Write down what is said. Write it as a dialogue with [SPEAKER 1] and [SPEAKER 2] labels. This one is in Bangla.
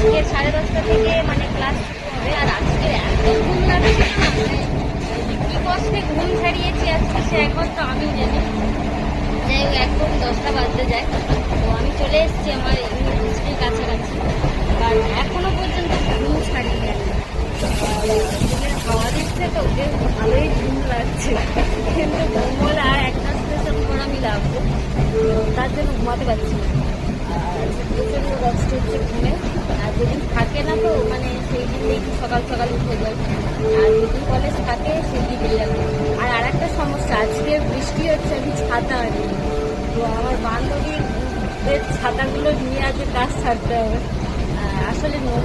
[SPEAKER 1] আজকে 10:30 থেকে মানে ক্লাস শুরু হবে। আর আজকে এত ঘুম লাগছে না, মানে কি কষ্টে ঘুম ছাড়িয়েছি আজকে সে একমাত্র আমি জানি। যাই হোক, একদম 10টা বাজতে যায়। তো আমি চলে এসেছি আমার ইউনিভার্সিটির কাছাকাছি, আর এখনো পর্যন্ত ঘুম ছাড়িয়ে গেছে। খাওয়া দিচ্ছে তো বেশ ভালোই ঘুম লাগছে, কিন্তু ঘুমোল আর একটা স্টেশন পর আমি লাগবো, তার জন্য ঘুমাতে পারছি না। আর প্রচণ্ড কষ্ট হচ্ছে ঘুমে। আর যেদিন থাকে না তো মানে সেই দিন দেখি সকাল সকাল উঠে যায়, আর যেদিন কলেজ থাকে সেদিন যাবে। আর একটা সমস্যা, আজকে বৃষ্টি হচ্ছে, আমি ছাতা আনি। তো আমার বান্ধবীদের ছাতাগুলো নিয়ে আজকে কাজ ছাড়তে হবে। আসলে নেবো